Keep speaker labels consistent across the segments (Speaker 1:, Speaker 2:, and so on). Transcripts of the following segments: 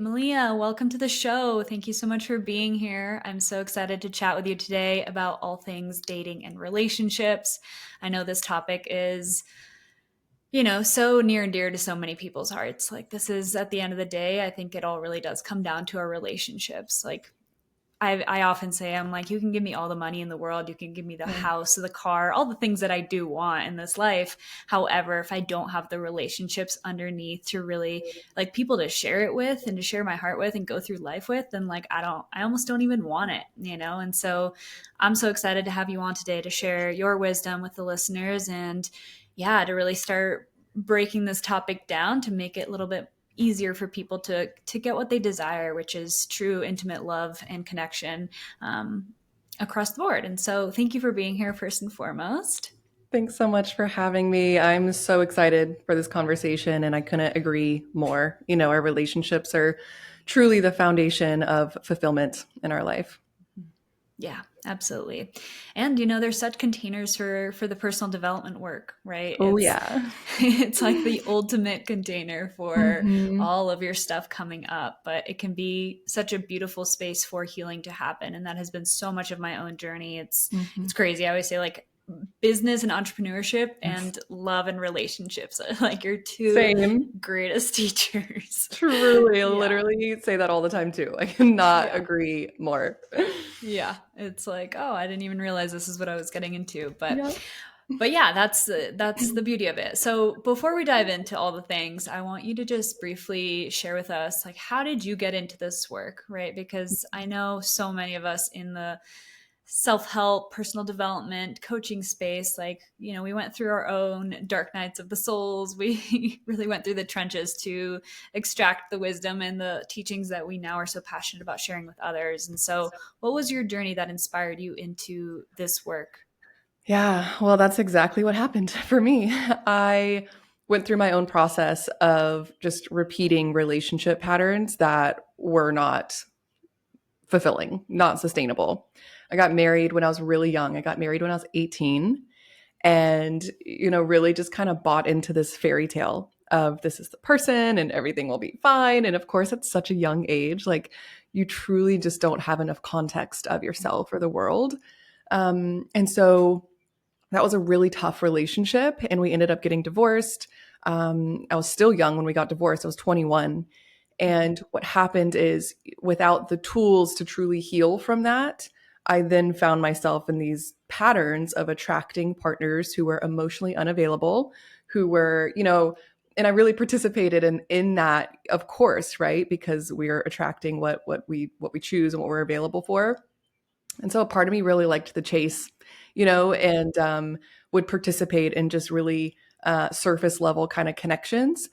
Speaker 1: Malia, welcome to the show. Thank you so much for being here. I'm so excited to chat with you today about all things dating and relationships. I know this topic is, so near and dear to so many people's hearts. Like, this is at the end of the day, I think it all really does come down to our relationships. Like, I often say, I'm like, you can give me all the money in the world, you can give me the
Speaker 2: Mm.
Speaker 1: house, the car, all the things that I do want in this life. However, if I don't have the relationships underneath to really like people to share it with and to share my heart with and go through life with, then like I almost don't even want it. And so I'm so excited to have you on today to share your wisdom with the listeners and yeah, to really start breaking this topic down to make it a little bit easier for people to get what they desire, which is true intimate love and connection across the board. And so, thank you for being here first and foremost.
Speaker 2: Thanks so much for having me. I'm so excited for this conversation, and I couldn't agree more. Our relationships are truly the foundation of fulfillment in our life.
Speaker 1: Yeah, absolutely. And there's such containers for the personal development work, right?
Speaker 2: Oh,
Speaker 1: It's
Speaker 2: yeah.
Speaker 1: it's like the ultimate container for
Speaker 2: Hmm.
Speaker 1: all of your stuff coming up, but it can be such a beautiful space for healing to happen, and that has been so much of my own journey. It's
Speaker 2: Hmm.
Speaker 1: crazy. I always say like business and entrepreneurship
Speaker 2: Yes.
Speaker 1: and love and relationships are like your two
Speaker 2: Same.
Speaker 1: greatest teachers.
Speaker 2: Truly,
Speaker 1: Yeah.
Speaker 2: literally say that all the time too. I cannot
Speaker 1: Yeah.
Speaker 2: agree more.
Speaker 1: Yeah, it's like, oh, I didn't even realize this is what I was getting into. But
Speaker 2: Yep.
Speaker 1: but yeah, that's the beauty of it. So before we dive into all the things, I want you to just briefly share with us, like, how did you get into this work, right? Because I know so many of us in the self-help, personal development, coaching space, like, we went through our own dark nights of the souls. We really went through the trenches to extract the wisdom and the teachings that we now are so passionate about sharing with others. And so, what was your journey that inspired you into this work?
Speaker 2: Yeah, well, that's exactly what happened for me. I went through my own process of just repeating relationship patterns that were not fulfilling, not sustainable. I got married when I was really young. I got married when I was 18 and, really just kind of bought into this fairy tale of this is the person and everything will be fine. And of course, at such a young age, like you truly just don't have enough context of yourself or the world. And so that was a really tough relationship. And we ended up getting divorced. I was still young when we got divorced. I was 21. And what happened is, without the tools to truly heal from that, I then found myself in these patterns of attracting partners who were emotionally unavailable, who were, and I really participated in that, of course, right? Because we're attracting what we choose and what we're available for. And so a part of me really liked the chase, and would participate in just really surface level kind of connections.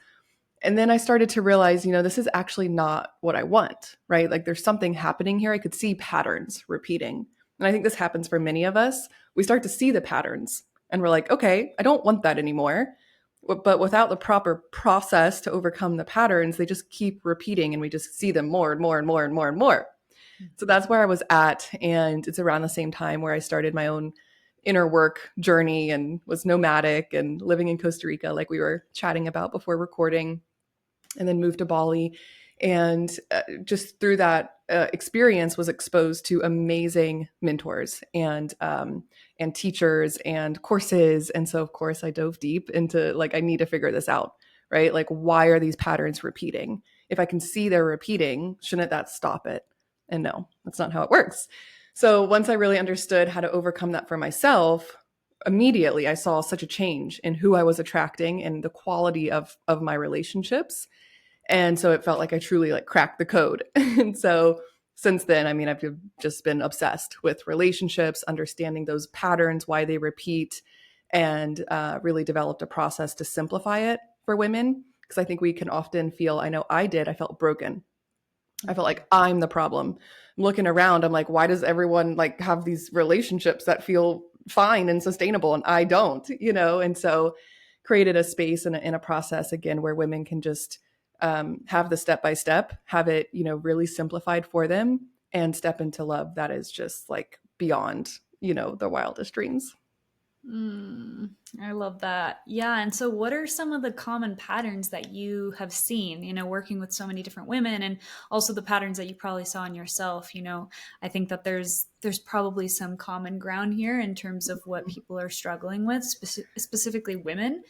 Speaker 2: And then I started to realize, this is actually not what I want, right? Like there's something happening here. I could see patterns repeating. And I think this happens for many of us. We start to see the patterns and we're like, okay, I don't want that anymore. But without the proper process to overcome the patterns, they just keep repeating and we just see them more and more and more and more and more. So that's where I was at. And it's around the same time where I started my own inner work journey and was nomadic and living in Costa Rica, like we were chatting about before recording, and then moved to Bali. And just through that experience, was exposed to amazing mentors and teachers and courses. And so, of course, I dove deep into like, I need to figure this out, right? Like, why are these patterns repeating? If I can see they're repeating, shouldn't that stop it? And no, that's not how it works. So once I really understood how to overcome that for myself, immediately I saw such a change in who I was attracting and the quality of my relationships. And so it felt like I truly like cracked the code. And so since then, I mean, I've just been obsessed with relationships, understanding those patterns, why they repeat, and really developed a process to simplify it for women. Because I think we can often feel, I know I did, I felt broken. I felt like I'm the problem. I'm looking around, I'm like, why does everyone like have these relationships that feel fine and sustainable and I don't, And so created a space and a process again where women can just have the step by step, have it, really simplified for them and step into love that is just like beyond, the wildest dreams.
Speaker 1: Mm, I love that. Yeah. And so, what are some of the common patterns that you have seen, working with so many different women, and also the patterns that you probably saw in yourself? I think that there's probably some common ground here in terms of what people are struggling with, specifically women.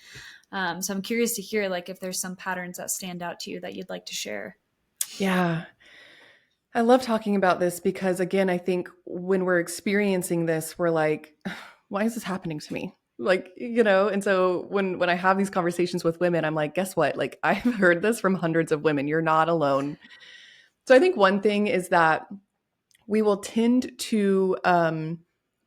Speaker 1: So, I'm curious to hear, like, if there's some patterns that stand out to you that you'd like to share.
Speaker 2: Yeah. I love talking about this because, again, I think when we're experiencing this, we're like, why is this happening to me? Like, and so when I have these conversations with women, I'm like, guess what? Like, I've heard this from hundreds of women. You're not alone. So I think one thing is that we will tend to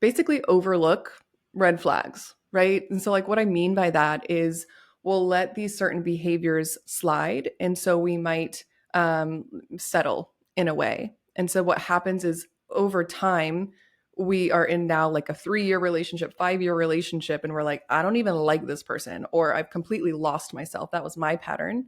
Speaker 2: basically overlook red flags, right? And so, like, what I mean by that is we'll let these certain behaviors slide. And so we might settle in a way. And so, what happens is over time, we are in now like a 3-year relationship, 5-year relationship, and we're like, I don't even like this person, or I've completely lost myself. That was my pattern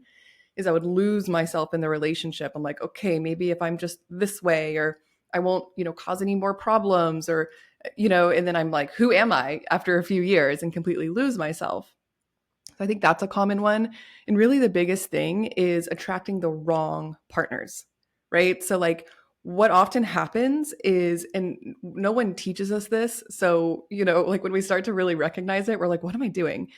Speaker 2: is I would lose myself in the relationship. I'm like, okay, maybe if I'm just this way, or I won't, cause any more problems, or, and then I'm like, who am I after a few years and completely lose myself? So I think that's a common one. And really the biggest thing is attracting the wrong partners, right? So like what often happens is, and no one teaches us this. So, like when we start to really recognize it, we're like, what am I doing?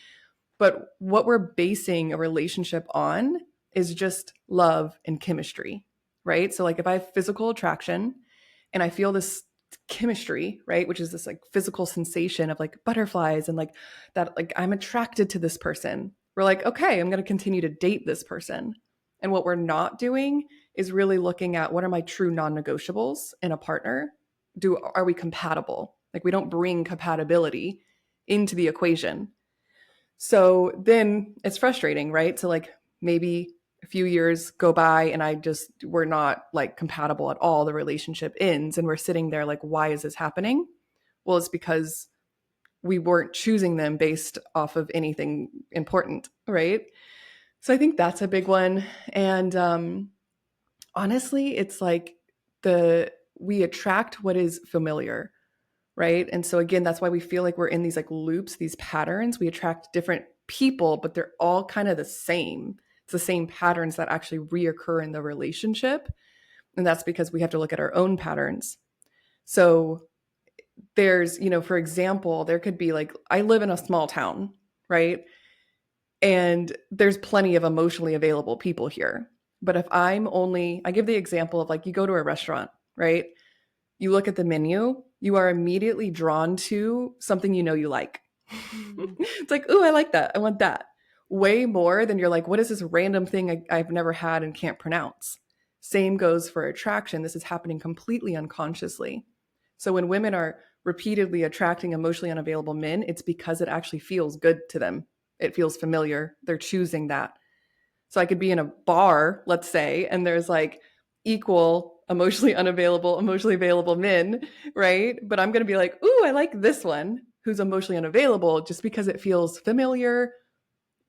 Speaker 2: But what we're basing a relationship on is just love and chemistry, right? So, like, if I have physical attraction and I feel this chemistry, right, which is this like physical sensation of like butterflies and like that, like, I'm attracted to this person, we're like, okay, I'm going to continue to date this person. And what we're not doing is really looking at what are my true non negotiables in a partner? Are we compatible? Like, we don't bring compatibility into the equation. So then it's frustrating, right? So like maybe a few years go by and we're not like compatible at all. The relationship ends and we're sitting there like, why is this happening? Well, it's because we weren't choosing them based off of anything important, right? So I think that's a big one. And honestly, it's like we attract what is familiar, right? And so again, that's why we feel like we're in these like loops, these patterns. We attract different people, but they're all kind of the same. It's the same patterns that actually reoccur in the relationship. And that's because we have to look at our own patterns. So there's, for example, there could be like, I live in a small town, right? And there's plenty of emotionally available people here. But if I give the example of like, you go to a restaurant, right? You look at the menu, you are immediately drawn to something you like.
Speaker 1: Mm,
Speaker 2: It's like, ooh, I like that. I want that. Way more than you're like, what is this random thing I've never had and can't pronounce? Same goes for attraction. This is happening completely unconsciously. So when women are repeatedly attracting emotionally unavailable men, it's because it actually feels good to them. It feels familiar. They're choosing that. So I could be in a bar, let's say, and there's like equal emotionally available men, right? But I'm going to be like, ooh, I like this one who's emotionally unavailable just because it feels familiar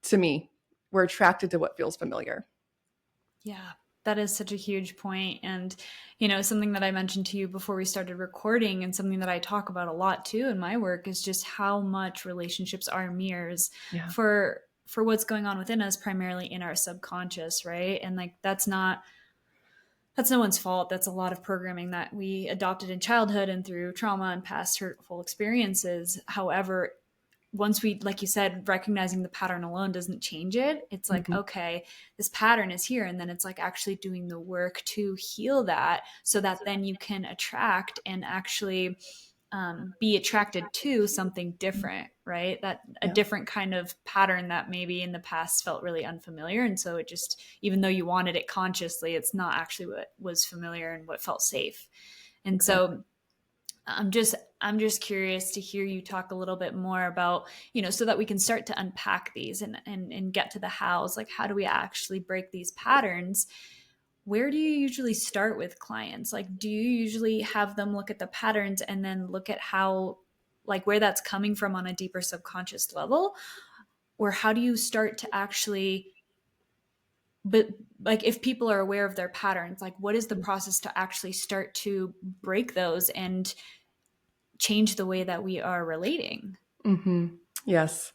Speaker 2: to me. We're attracted to what feels familiar.
Speaker 1: yeah, that is such a huge point. And, something that I mentioned to you before we started recording, and something that I talk about a lot too in my work, is just how much relationships are mirrors
Speaker 2: Yeah.
Speaker 1: for what's going on within us, primarily in our subconscious, right? And like that's no one's fault. That's a lot of programming that we adopted in childhood and through trauma and past hurtful experiences. However, once we, like you said, recognizing the pattern alone doesn't change it. It's like,
Speaker 2: Mm-hmm.
Speaker 1: okay, this pattern is here. And then it's like actually doing the work to heal that so that then you can attract and actually be attracted to something different, right? That a
Speaker 2: Yeah.
Speaker 1: different kind of pattern that maybe in the past felt really unfamiliar. And so it just, even though you wanted it consciously, it's not actually what was familiar and what felt safe. And
Speaker 2: Exactly.
Speaker 1: so I'm just curious to hear you talk a little bit more about, so that we can start to unpack these and get to the hows. Like, how do we actually break these patterns? Where do you usually start with clients? Like, do you usually have them look at the patterns and then look at how, like, where that's coming from on a deeper subconscious level? Or how do you start to actually, but like, if people are aware of their patterns, like, what is the process to actually start to break those and change the way that we are relating?
Speaker 2: Hmm. Yes.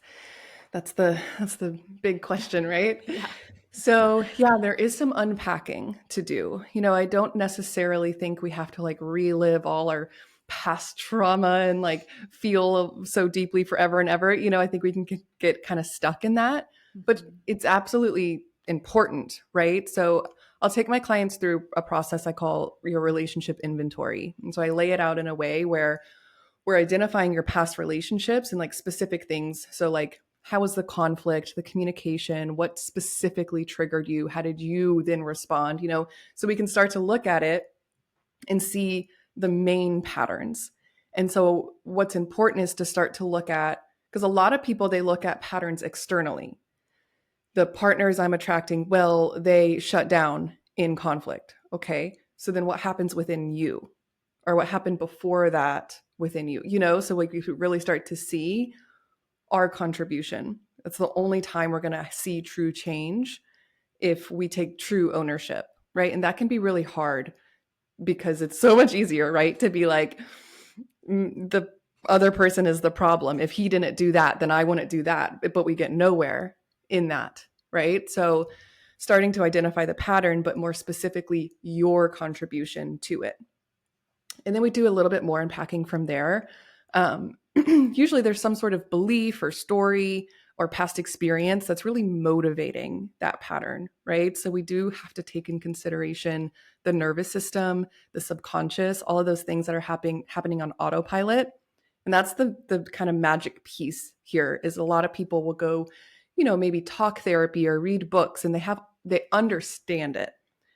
Speaker 2: That's the big question, right?
Speaker 1: Yeah.
Speaker 2: So, yeah, there is some unpacking to do. I don't necessarily think we have to like relive all our past trauma and like feel so deeply forever and ever. I think we can get kind of stuck in that, but
Speaker 1: Mhm.
Speaker 2: it's absolutely important, right? So, I'll take my clients through a process I call your relationship inventory. And so I lay it out in a way where we're identifying your past relationships and like specific things. So, like, how was the conflict, the communication? What specifically triggered you? How did you then respond? So we can start to look at it and see the main patterns. And so, what's important is to start to look at, because a lot of people, they look at patterns externally. The partners I'm attracting, well, they shut down in conflict. Okay. So then what happens within you? Or what happened before that within you? So like we could really start to see our contribution. That's the only time we're going to see true change if we take true ownership, right? And that can be really hard because it's so much easier, right? To be like, the other person is the problem. If he didn't do that, then I wouldn't do that. But we get nowhere in that, right? So starting to identify the pattern, but more specifically, your contribution to it. And then we do a little bit more unpacking from there. Usually there's some sort of belief or story or past experience that's really motivating that pattern, right? So we do have to take in consideration the nervous system, the subconscious, all of those things that are happening on autopilot. And that's the kind of magic piece here is a lot of people will go, maybe talk therapy or read books and they understand it.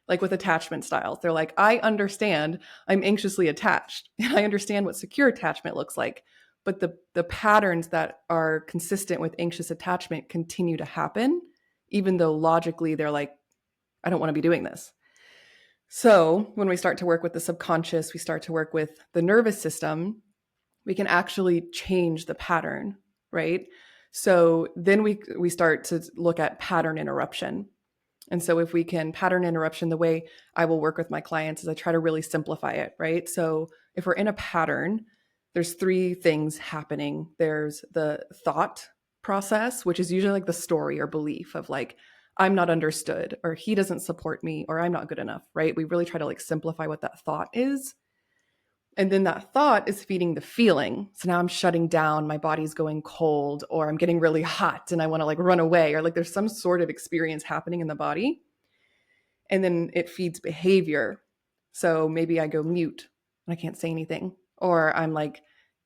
Speaker 2: Like with attachment styles, they're like, I understand I'm anxiously attached and I understand what secure attachment looks like. But the patterns that are consistent with anxious attachment continue to happen, even though logically they're like, I don't want to be doing this. So when we start to work with the subconscious, we start to work with the nervous system, we can actually change the pattern, right? So then we start to look at pattern interruption. And so if we can pattern interruption, the way I will work with my clients is I try to really simplify it, right? So if we're in a pattern, there's three things happening. There's the thought process, which is usually like the story or belief of like, I'm not understood, or he doesn't support me, or I'm not good enough, right? We really try to like simplify what that thought is. And then that thought is feeding the feeling. So now I'm shutting down, my body's going cold, or I'm getting really hot and I want to like run away, or like there's some sort of experience happening in the body. And then it feeds behavior. So maybe I go mute and I can't say anything, or I'm like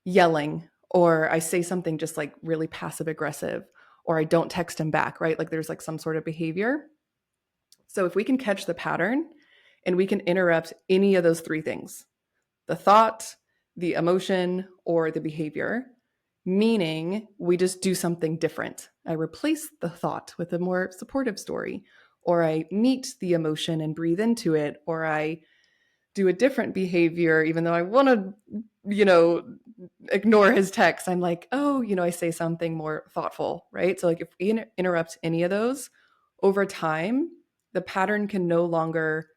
Speaker 2: yelling, or I say something just like really passive aggressive, or I don't text him back, right? Like there's like some sort of behavior. So if we can catch the pattern and we can interrupt any of those three things, the thought, the emotion, or the behavior, meaning we just do something different. I replace the thought with a more supportive story, or I meet the emotion and breathe into it, or I do a different behavior, even though I want to, ignore his text. I'm like, oh, I say something more thoughtful, right? So, like, if we interrupt any of those over time, the pattern can no longer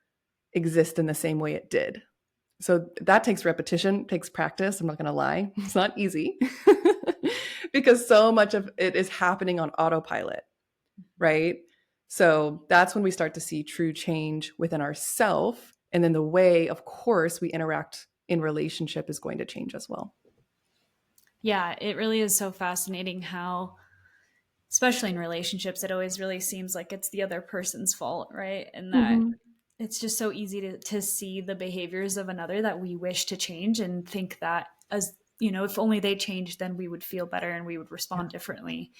Speaker 2: exist in the same way it did. So that takes repetition, takes practice. I'm not going to lie. It's not easy because so much of it is happening on autopilot, right? So that's when we start to see true change within ourself. And then the way, of course, we interact in relationship is going to change as well.
Speaker 1: Yeah, it really is so fascinating how, especially in relationships, it always really seems like it's the other person's fault, right? And that
Speaker 2: Mm-hmm.
Speaker 1: it's just so easy to see the behaviors of another that we wish to change and think that, as if only they changed, then we would feel better and we would
Speaker 2: Yeah.
Speaker 1: respond differently.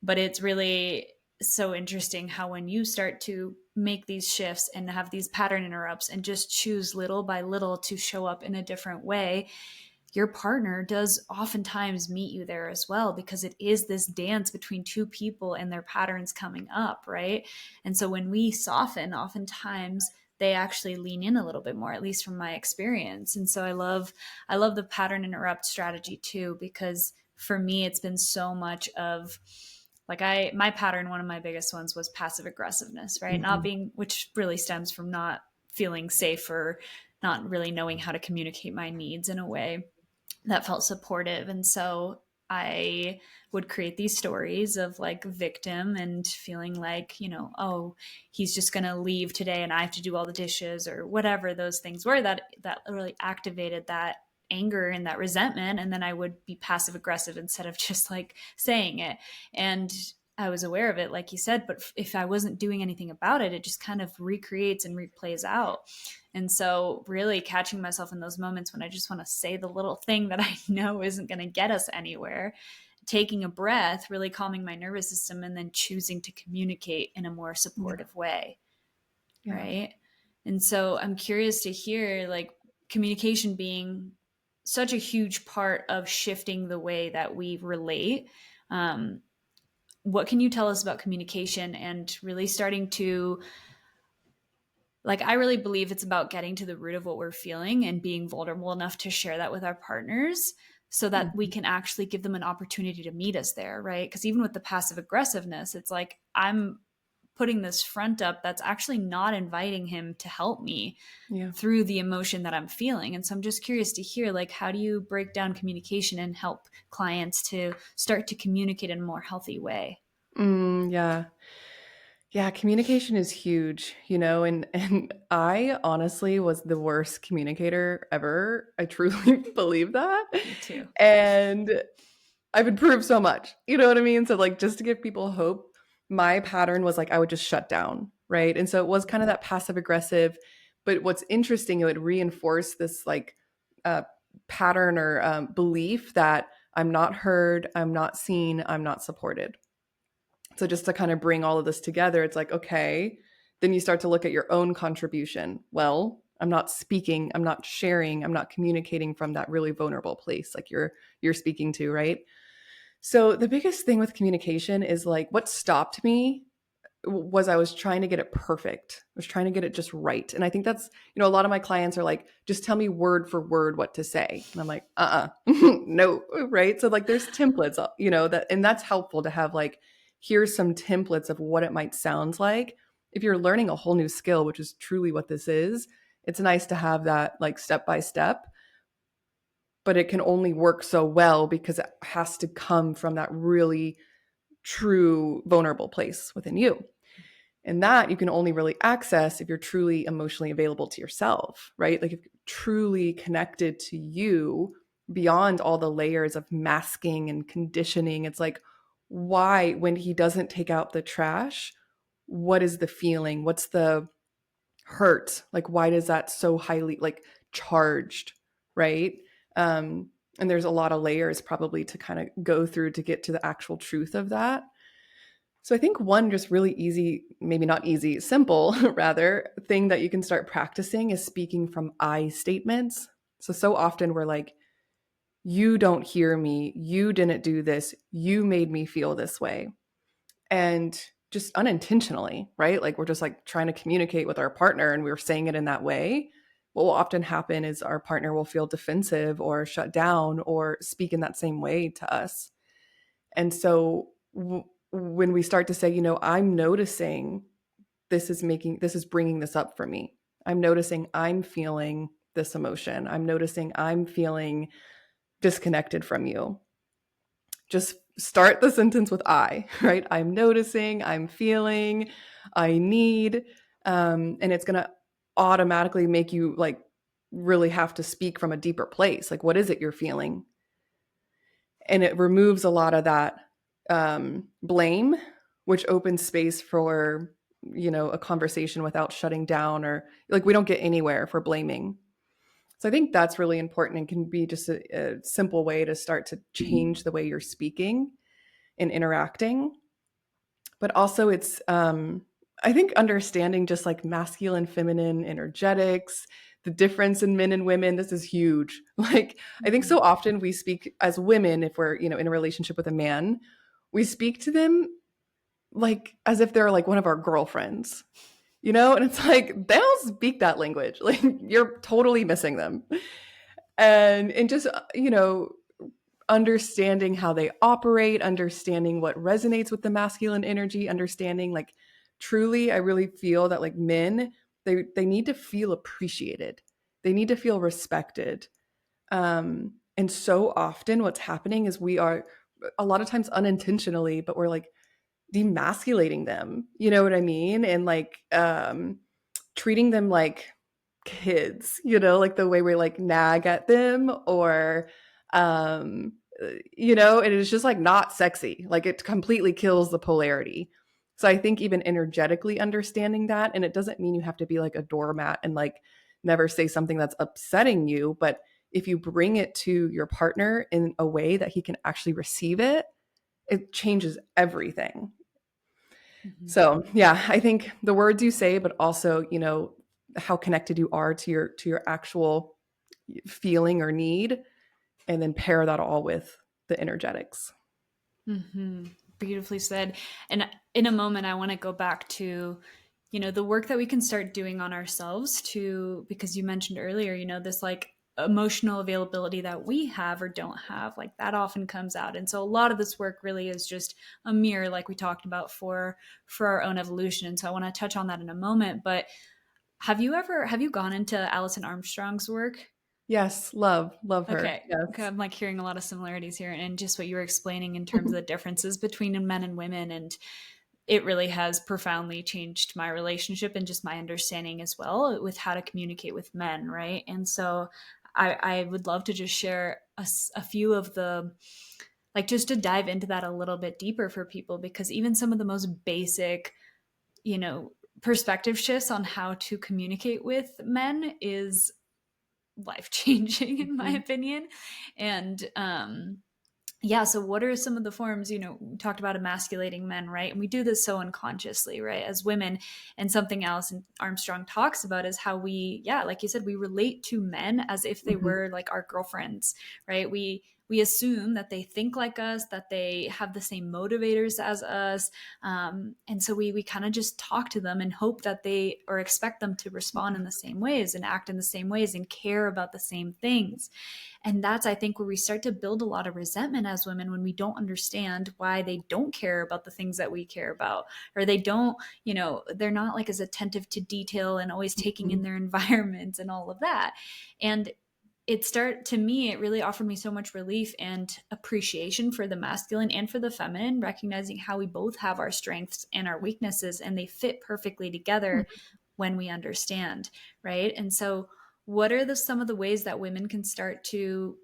Speaker 1: But it's really so interesting how when you start to make these shifts and have these pattern interrupts and just choose little by little to show up in a different way, your partner does oftentimes meet you there as well, because it is this dance between two people and their patterns coming up, right? And so when we soften, oftentimes they actually lean in a little bit more, at least from my experience. And so I love the pattern interrupt strategy too, because for me it's been so much of like my pattern, one of my biggest ones was passive aggressiveness, right? Not
Speaker 2: Mm-hmm.
Speaker 1: being, which really stems from not feeling safe or not really knowing how to communicate my needs in a way that felt supportive. And so I would create these stories of like victim and feeling like, oh, he's just going to leave today and I have to do all the dishes or whatever those things were that really activated that anger and that resentment. And then I would be passive aggressive instead of just like saying it. And I was aware of it, like you said, but if I wasn't doing anything about it, it just kind of recreates and replays out. And so, really catching myself in those moments when I just want to say the little thing that I know isn't going to get us anywhere, taking a breath, really calming my nervous system, and then choosing to communicate in a more
Speaker 2: Yeah.
Speaker 1: supportive way.
Speaker 2: Yeah.
Speaker 1: Right. And so, I'm curious to hear like communication being such a huge part of shifting the way that we relate. Um, what can you tell us about communication and really starting to, like, I really believe it's about getting to the root of what we're feeling and being vulnerable enough to share that with our partners so that we
Speaker 2: Mhm.
Speaker 1: can actually give them an opportunity to meet us there, right? Because even with the passive aggressiveness, it's like I'm putting this front up that's actually not inviting him to help me
Speaker 2: Yeah.
Speaker 1: through the emotion that I'm feeling. And so I'm just curious to hear, like, how do you break down communication and help clients to start to communicate in a more healthy way?
Speaker 2: Yeah. Yeah, communication is huge, and I honestly was the worst communicator ever. I truly believe that.
Speaker 1: Me too.
Speaker 2: And I've improved so much. You know what I mean? So like just to give people hope, my pattern was like I would just shut down, right? And so it was kind of that passive aggressive, but what's interesting, it would reinforce this like uh, pattern or belief that I'm not heard, I'm not seen, I'm not supported. So just to kind of bring all of this together, it's like, okay, then you start to look at your own contribution. Well, I'm not speaking, I'm not sharing, I'm not communicating from that really vulnerable place like you're speaking to, right? So the biggest thing with communication is like what stopped me was I was trying to get it perfect. I was trying to get it just right. And I think that's, a lot of my clients are like, just tell me word for word what to say. And I'm like, no, right? So like there's templates, that, and that's helpful to have like, here's some templates of what it might sound like. If you're learning a whole new skill, which is truly what this is, it's nice to have that like step by step, but it can only work so well because it has to come from that really true vulnerable place within you. And that you can only really access if you're truly emotionally available to yourself, right? Like if you're truly connected to you beyond all the layers of masking and conditioning. It's like, why, when he doesn't take out the trash, what is the feeling? What's the hurt? Like, why does that so highly like charged, right? And there's a lot of layers probably to kind of go through to get to the actual truth of that. So I think one just really easy, maybe not easy, simple rather, thing that you can start practicing is speaking from I statements. So often we're like, you don't hear me, you didn't do this, you made me feel this way. And just unintentionally, right? Like we're just like trying to communicate with our partner and we're saying it in that way. What will often happen is our partner will feel defensive or shut down or speak in that same way to us. And so when we start to say, I'm noticing this is bringing this up for me. I'm noticing I'm feeling this emotion. I'm noticing I'm feeling disconnected from you. Just start the sentence with I, right? I'm noticing, I'm feeling, I need, and it's going to automatically make you like really have to speak from a deeper place. Like, what is it you're feeling? And it removes a lot of that blame, which opens space for a conversation without shutting down, or like we don't get anywhere for blaming. So I think that's really important and can be just a simple way to start to change the way you're speaking and interacting. But also it's I think understanding just like masculine, feminine energetics, the difference in men and women, this is huge. Like I think so often we speak as women, if we're, in a relationship with a man, we speak to them like as if they're like one of our girlfriends, and it's like they don't speak that language. Like you're totally missing them. And just, understanding how they operate, understanding what resonates with the masculine energy, understanding like truly I really feel that like men, they need to feel appreciated. They need to feel respected. And so often what's happening is a lot of times unintentionally, but we're like demasculating them. You know what I mean? And like treating them like kids, like the way we like nag at them or um and it's just like not sexy. Like it completely kills the polarity. So I think even energetically understanding that, and it doesn't mean you have to be like a doormat and like never say something that's upsetting you, but if you bring it to your partner in a way that he can actually receive it, it changes everything.
Speaker 1: Mhm.
Speaker 2: So yeah, I think the words you say, but also, how connected you are to your actual feeling or need, and then pair that all with the energetics.
Speaker 1: Mm-hmm. Beautifully said. And in a moment, I want to go back to, the work that we can start doing on ourselves to, because you mentioned earlier, this like emotional availability that we have or don't have, like that often comes out. And so a lot of this work really is just a mirror, like we talked about for our own evolution. And so I want to touch on that in a moment. But have you gone into Alison Armstrong's work?
Speaker 2: Yes, love her.
Speaker 1: Okay. Okay.
Speaker 2: Yes.
Speaker 1: I'm like hearing a lot of similarities here and just what you were explaining in terms of the differences between men and women. And it really has profoundly changed my relationship and just my understanding as well with how to communicate with men. Right. And so I would love to just share a few of the, like, just to dive into that a little bit deeper for people, because even some of the most basic, you know, perspective shifts on how to communicate with men is life changing in my
Speaker 2: Mhm.
Speaker 1: opinion. And yeah, so what are some of the forms, we talked about emasculating men, right? And we do this so unconsciously, right, as women. And something else and Armstrong talks about is how we, yeah, like you said, we relate to men as if they
Speaker 2: Mhm.
Speaker 1: were like our girlfriends, right? We assume that they think like us, that they have the same motivators as us, and so we kind of just talk to them and hope that they, or expect them to respond in the same ways and act in the same ways and care about the same things. And that's, I think, where we start to build a lot of resentment as women when we don't understand why they don't care about the things that we care about, or they don't, they're not like as attentive to detail and always taking in
Speaker 2: Mhm.
Speaker 1: their environments and all of that. And to me, it really offered me so much relief and appreciation for the masculine and for the feminine, recognizing how we both have our strengths and our weaknesses and they fit perfectly together when we understand, right? And so what are some of the ways that women can start to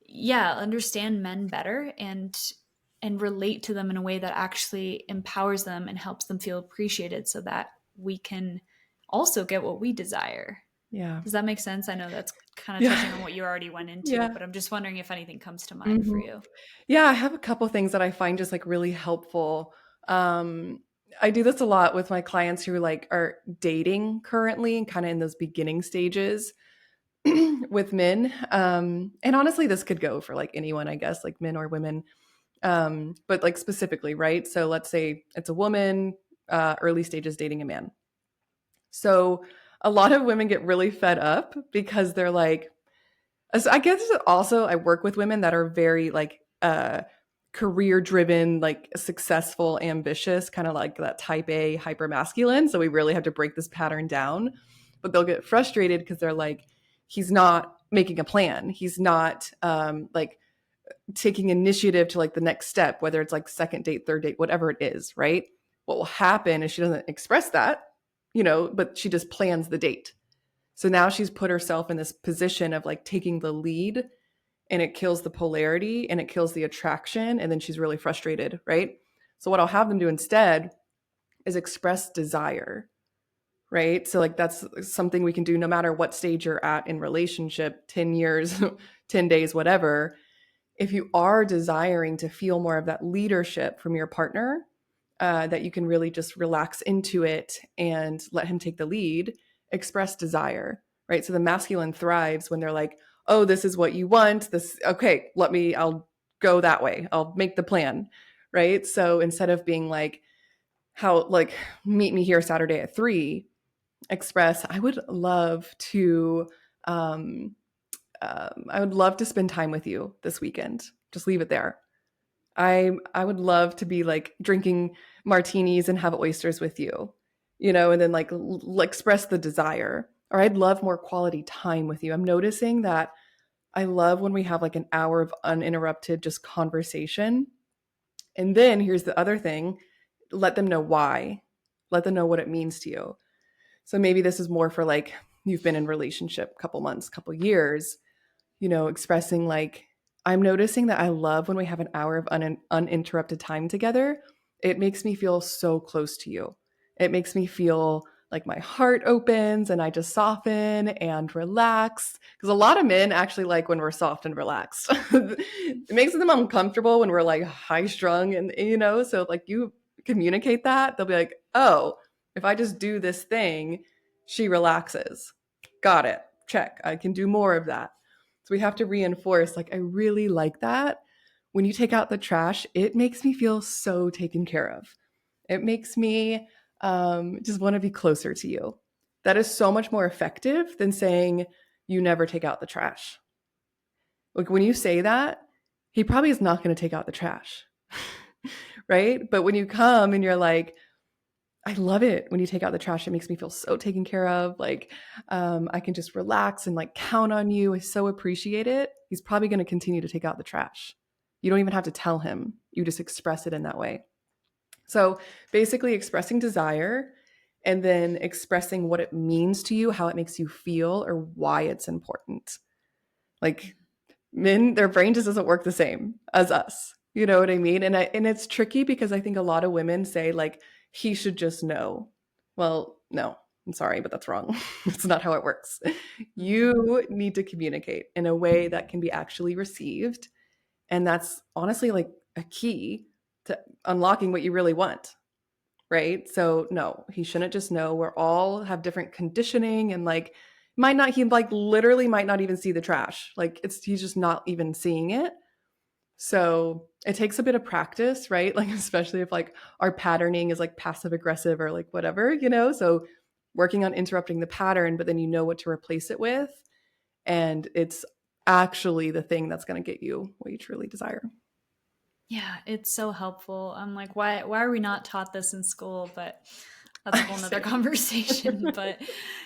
Speaker 1: yeah, understand men better and relate to them in a way that actually empowers them and helps them feel appreciated so that we can also get what we desire?
Speaker 2: Yeah.
Speaker 1: Does that make sense? I know that's kind of touching
Speaker 2: Yeah.
Speaker 1: on what you already went into,
Speaker 2: Yeah.
Speaker 1: but I'm just wondering if anything comes to mind for
Speaker 2: Mhm.
Speaker 1: you.
Speaker 2: Yeah, I have a couple things that I find just like really helpful. Um, I do this a lot with my clients who like are dating currently and kind of in those beginning stages with men. And honestly, this could go for like anyone, I guess, like men or women. But like specifically, right? So let's say it's a woman, early stages dating a man. So a lot of women get really fed up because they're like, so I guess also I work with women that are very like career driven, like successful, ambitious, kind of like that type A hyper masculine. So we really have to break this pattern down. But they'll get frustrated because they're like, he's not making a plan. He's not like taking initiative to like the next step, whether it's like second date, third date, whatever it is, right? What will happen is she doesn't express that, but she just plans the date. So now she's put herself in this position of like taking the lead, and it kills the polarity and it kills the attraction. And then she's really frustrated, right? So what I'll have them do instead is express desire, right? So like that's something we can do no matter what stage you're at in relationship, 10 years, 10 days, whatever. If you are desiring to feel more of that leadership from your partner, that you can really just relax into it and let him take the lead, express desire, right? So the masculine thrives when they're like, oh, this is what you want. This, okay, I'll go that way. I'll make the plan, right? So instead of being like, like, meet me here Saturday at 3, express, um, I would love to spend time with you this weekend. Just leave it there. I would love to be like drinking martinis and have oysters with you, and then like express the desire. Or I'd love more quality time with you. I'm noticing that I love when we have like an hour of uninterrupted just conversation. And then here's the other thing, let them know why. Let them know what it means to you. So maybe this is more for like you've been in relationship a couple months, couple years, expressing like, I'm noticing that I love when we have an hour of uninterrupted time together. It makes me feel so close to you. It makes me feel like my heart opens and I just soften and relax. Because a lot of men actually like when we're soft and relaxed. It makes them uncomfortable when we're like high strung and so like you communicate that, they'll be like, oh, if I just do this thing, she relaxes. Got it. Check. I can do more of that. So we have to reinforce, like, I really like that. When you take out the trash, it makes me feel so taken care of. It makes me just want to be closer to you. That is so much more effective than saying, you never take out the trash. Like, when you say that, he probably is not going to take out the trash. Right. But when you come and you're like, I love it when you take out the trash. It makes me feel so taken care of. Like, I can just relax and like count on you. I so appreciate it. He's probably going to continue to take out the trash. You don't even have to tell him. You just express it in that way. So basically, expressing desire and then expressing what it means to you, how it makes you feel, or why it's important. Like, men, their brain just doesn't work the same as us. You know what I mean? And it's tricky because I think a lot of women say like he should just know. Well, no. I'm sorry, but that's wrong. That's not how it works.
Speaker 1: Mhm.
Speaker 2: You need to communicate in a way that can be actually received, and that's honestly like a key to unlocking what you really want, right? So no, he shouldn't just know. We're all have different conditioning and like might not he like literally might not even see the trash. Like he's just not even seeing it. So it takes a bit of practice, right? Like especially if like our patterning is like passive aggressive or like whatever. So working on interrupting the pattern, but then you know what to replace it with. And it's actually the thing that's going to get you what you truly desire.
Speaker 1: Yeah, it's so helpful. I'm like, why are we not taught this in school? But that's a whole nother
Speaker 2: Same.
Speaker 1: conversation. But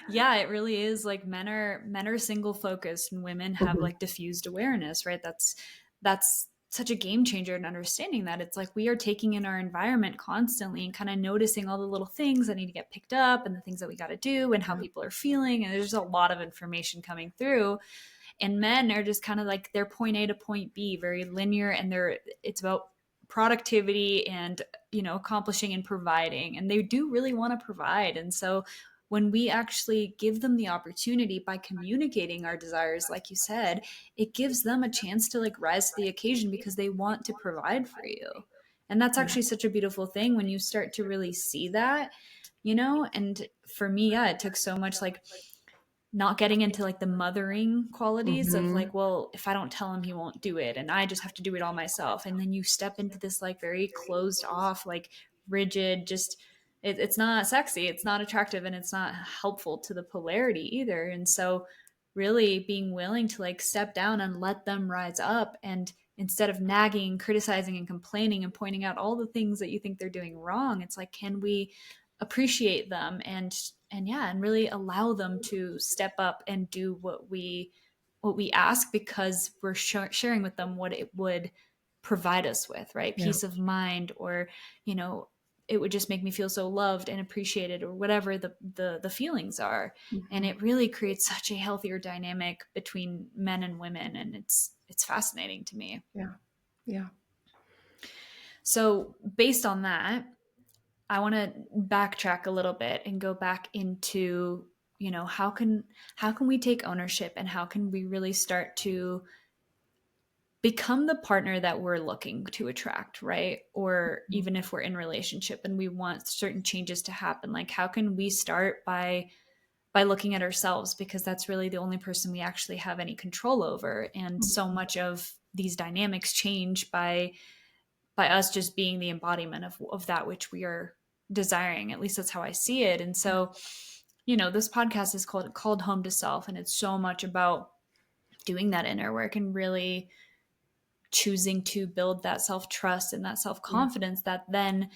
Speaker 1: yeah, it really is like men are single focused and women have
Speaker 2: Mhm.
Speaker 1: like diffused awareness, right? That's such a game changer in understanding that. It's like we are taking in our environment constantly and kind of noticing all the little things that need to get picked up and the things that we got to do and how
Speaker 2: Yeah.
Speaker 1: people are feeling. And there's a lot of information coming through, and men are just kind of like they're point A to point B, very linear, and it's about productivity and accomplishing and providing, and they do really want to provide. And so when we actually give them the opportunity by communicating our desires, like you said, it gives them a chance to like rise to the occasion because they want to provide for you. And that's
Speaker 2: Yeah.
Speaker 1: actually such a beautiful thing when you start to really see that. And for me, yeah, it took so much like not getting into like the mothering qualities of
Speaker 2: Mhm.
Speaker 1: like, well, if I don't tell him, he won't do it and I just have to do it all myself. And then you step into this like very closed off, like rigid, just it's not sexy, it's not attractive, and it's not helpful to the polarity either. And so really being willing to like step down and let them rise up, and instead of nagging, criticizing, and complaining and pointing out all the things that you think they're doing wrong, it's like, can we appreciate them and yeah, and really allow them to step up and do what we ask, because we're sharing with them what it would provide us with, right?
Speaker 2: Yeah.
Speaker 1: Peace of mind, or you know it would just make me feel so loved and appreciated, or whatever the feelings are. And
Speaker 2: Mhm.
Speaker 1: it really creates such a healthier dynamic between men and women, and it's fascinating to me.
Speaker 2: Yeah. Yeah.
Speaker 1: So based on that, I want to backtrack a little bit and go back into, how can we take ownership, and how can we really start to become the partner that we're looking to attract, right? Or even if we're in relationship and we want certain changes to happen, like how can we start by looking at ourselves, because that's really the only person we actually have any control over. And so much of these dynamics change by us just being the embodiment of that which we are desiring. At least that's how I see it. And
Speaker 2: Yeah.
Speaker 1: so, this podcast is called Home to Self, and it's so much about doing that inner work and really choosing to build that self-trust and that
Speaker 2: Yeah.
Speaker 1: self-confidence that then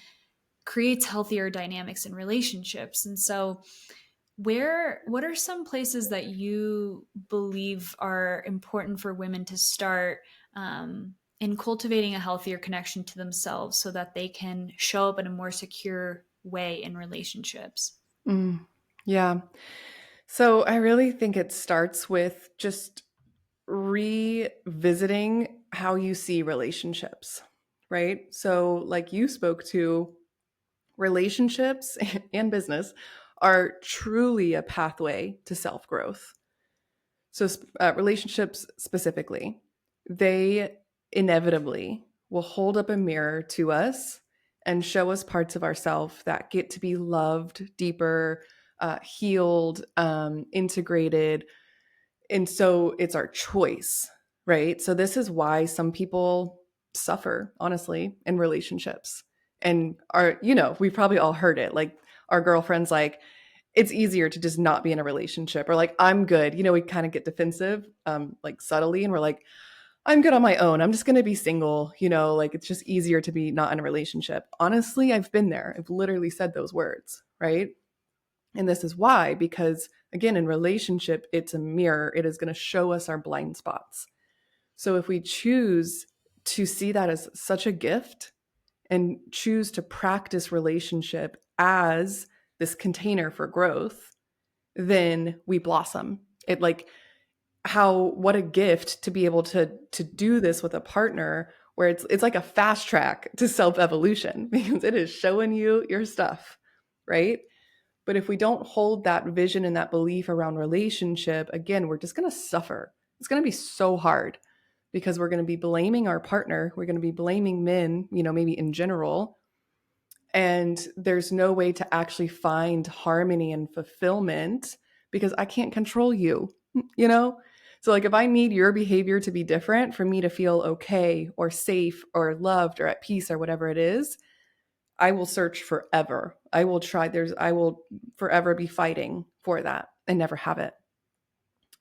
Speaker 1: creates healthier dynamics in relationships. And so What are some places that you believe are important for women to start in cultivating a healthier connection to themselves so that they can show up in a more secure way in relationships?
Speaker 2: Mm, yeah. So I really think it starts with just revisiting how you see relationships, right? So, like you spoke to, relationships and business are truly a pathway to self growth. So, relationships specifically, they inevitably will hold up a mirror to us and show us parts of ourselves that get to be loved deeper, healed, integrated. And so it's our choice, right? So, this is why some people suffer, honestly, in relationships. And we've probably all heard it. Like our girlfriends, like, it's easier to just not be in a relationship, or like, I'm good. We kind of get defensive, like subtly, and we're like, I'm good on my own. I'm just going to be single. Like, it's just easier to be not in a relationship. Honestly, I've been there. I've literally said those words, right? And this is why, because again, in relationship, it's a mirror. It is going to show us our blind spots. So if we choose to see that as such a gift and choose to practice relationship as this container for growth, then we blossom. It like how what a gift to be able to do this with a partner where it's like a fast track to self evolution because it is showing you your stuff, right? But if we don't hold that vision and that belief around relationship, again, we're just going to suffer. It's going to be so hard because we're going to be blaming our partner. We're going to be blaming men, maybe in general. And there's no way to actually find harmony and fulfillment because I can't control you, you know? So, like, if I need your behavior to be different for me to feel okay or safe or loved or at peace or whatever it is, I will search forever. I will forever be fighting for that and never have it.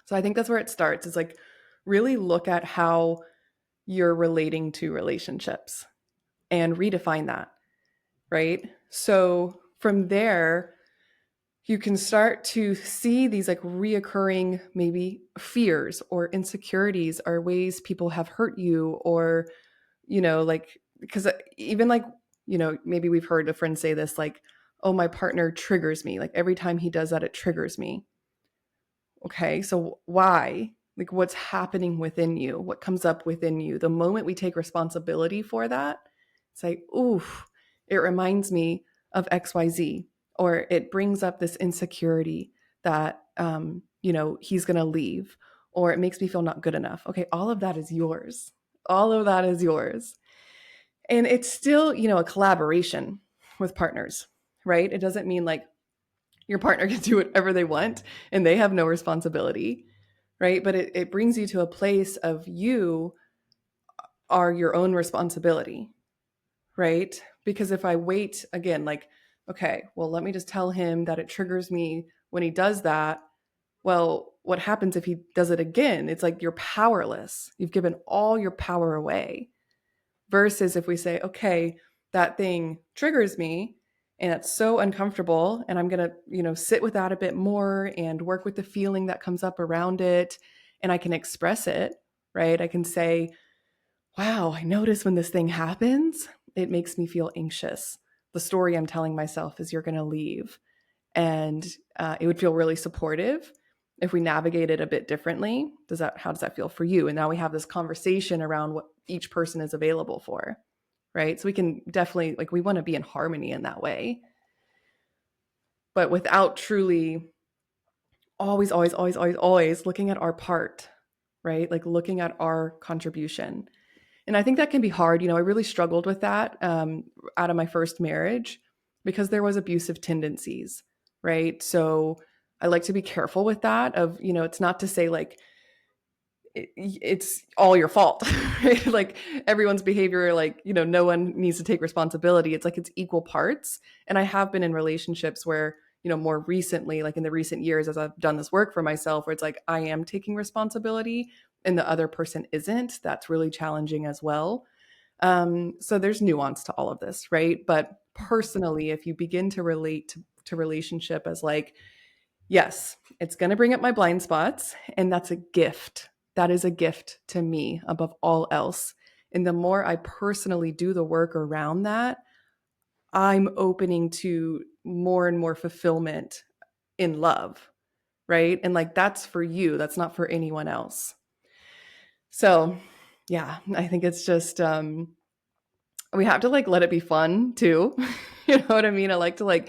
Speaker 2: So I think that's where it starts is like really look at how you're relating to relationships and redefine that, right? So from there, you can start to see these like reoccurring maybe fears or insecurities or ways people have hurt you or like because even like maybe we've heard a friend say this like, oh, my partner triggers me, like every time he does that it triggers me. Okay, so why? Like, what's happening within you? What comes up within you? The moment we take responsibility for that, it's like, oof, it reminds me of XYZ, or it brings up this insecurity that, he's going to leave, or it makes me feel not good enough. Okay, all of that is yours. All of that is yours. And it's still, a collaboration with partners, right? It doesn't mean like your partner can do whatever they want and they have no responsibility, right? But it brings you to a place of you are your own responsibility, right? Because if I wait again, like, okay, well, let me just tell him that it triggers me when he does that. Well, what happens if he does it again? It's like you're powerless. You've given all your power away. Versus if we say, okay, that thing triggers me and it's so uncomfortable and I'm going to, sit with that a bit more and work with the feeling that comes up around it and I can express it, right? I can say, wow, I notice when this thing happens, it makes me feel anxious. The story I'm telling myself is you're going to leave. And it would feel really supportive if we navigate it a bit differently. How does that feel for you? And now we have this conversation around what each person is available for, right? So we can definitely, like, we want to be in harmony in that way, but without truly always, always, always, always, always looking at our part, right? Like looking at our contribution. And I think that can be hard. I really struggled with that out of my first marriage because there was abusive tendencies, right? So I like to be careful with that of, it's not to say like it's all your fault, right? Like everyone's behavior, like, no one needs to take responsibility. It's like it's equal parts. And I have been in relationships where, more recently, like in the recent years, as I've done this work for myself, where it's like I am taking responsibility and the other person isn't. That's really challenging as well. So there's nuance to all of this, right? But personally, if you begin to relate to relationship as like, Yes, it's going to bring up my blind spots. And that's a gift. That is a gift to me above all else. And the more I personally do the work around that, I'm opening to more and more fulfillment in love, right? And like that's for you, that's not for anyone else. So, yeah, I think it's just we have to like let it be fun too. You know what I mean? I like to like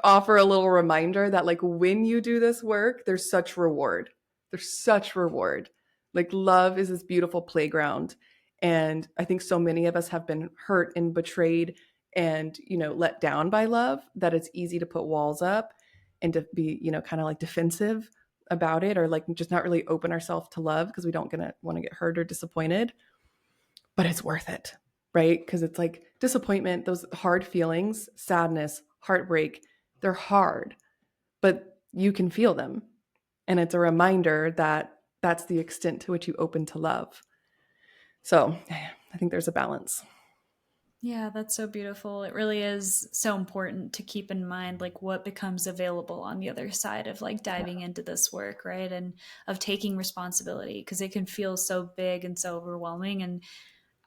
Speaker 2: offer a little reminder that like when you do this work, there's such reward. There's such reward. Like love is this beautiful playground. And I think so many of us have been hurt and betrayed and, let down by love that it's easy to put walls up and to be, kind of like defensive about it or like just not really open ourselves to love because we don't gonna want to get hurt or disappointed. But it's worth it, right? Because it's like disappointment, those hard feelings, sadness, heartbreak, they're hard, but you can feel them. And it's a reminder that that's the extent to which you open to love. So I think there's a balance.
Speaker 1: Yeah, that's so beautiful. It really is so important to keep in mind like what becomes available on the other side of like
Speaker 2: Yeah.
Speaker 1: diving into this work, right? And of taking responsibility because it can feel so big and so overwhelming. And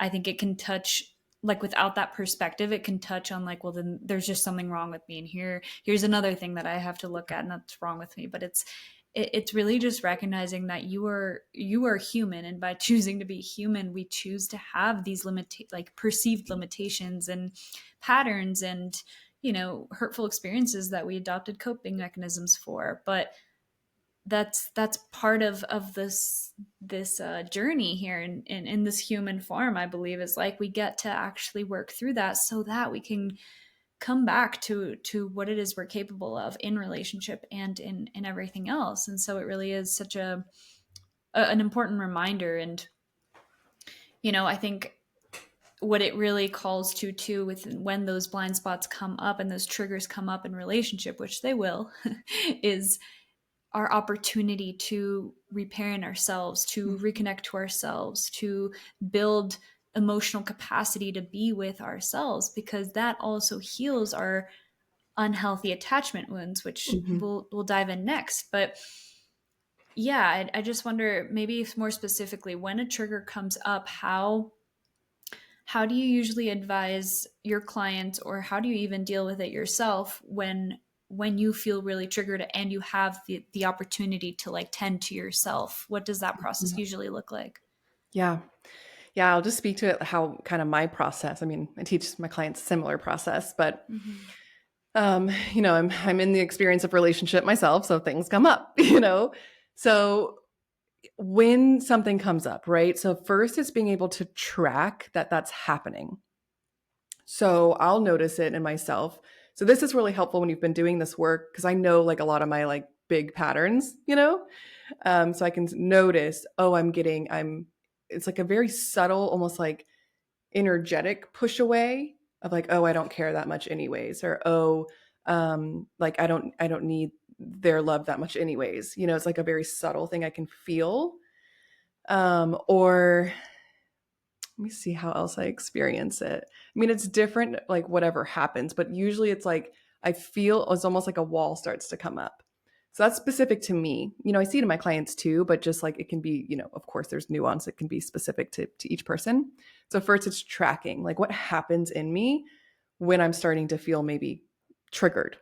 Speaker 1: I think it can touch like without that perspective, it can touch on like, well, then there's just something wrong with me. And here's another thing that I have to look at and that's wrong with me. But it's really just recognizing that you are human, and by choosing to be human we choose to have these like perceived limitations and patterns and hurtful experiences that we adopted coping mechanisms for. But that's part of this journey here in this human form. I believe is like we get to actually work through that so that we can come back to what it is we're capable of in relationship and in everything else. And so it really is such an important reminder. And I think what it really calls to too with when those blind spots come up and those triggers come up in relationship, which they will, is our opportunity to reparent ourselves, to
Speaker 2: Mhm.
Speaker 1: reconnect to ourselves, to build emotional capacity to be with ourselves, because that also heals our unhealthy attachment wounds, which
Speaker 2: Mhm.
Speaker 1: we'll dive in next. But yeah, I just wonder maybe more specifically when a trigger comes up, how do you usually advise your clients, or how do you even deal with it yourself when you feel really triggered and you have the opportunity to like tend to yourself? What does that process
Speaker 2: Mhm.
Speaker 1: usually look like?
Speaker 2: Yeah. Yeah. I'll just speak to it how kind of my process. I mean, I teach my clients a similar process, but
Speaker 1: Mm-hmm.
Speaker 2: I'm in the experience of relationship myself, so things come up, So when something comes up, right? So first it's being able to track that that's happening. So I'll notice it in myself. So this is really helpful when you've been doing this work because I know like a lot of my like big patterns, so I can notice, oh, it's like a very subtle, almost like energetic push away of like, oh, I don't care that much anyways, or oh, like I don't need their love that much anyways. It's like a very subtle thing I can feel. Or let me see how else I experience it. I mean, it's different, like whatever happens, but usually it's like I feel it's almost like a wall starts to come up. So that's specific to me. I see it in my clients too, but just like it can be, of course, there's nuance. It can be specific to each person. So first, it's tracking like what happens in me when I'm starting to feel maybe triggered.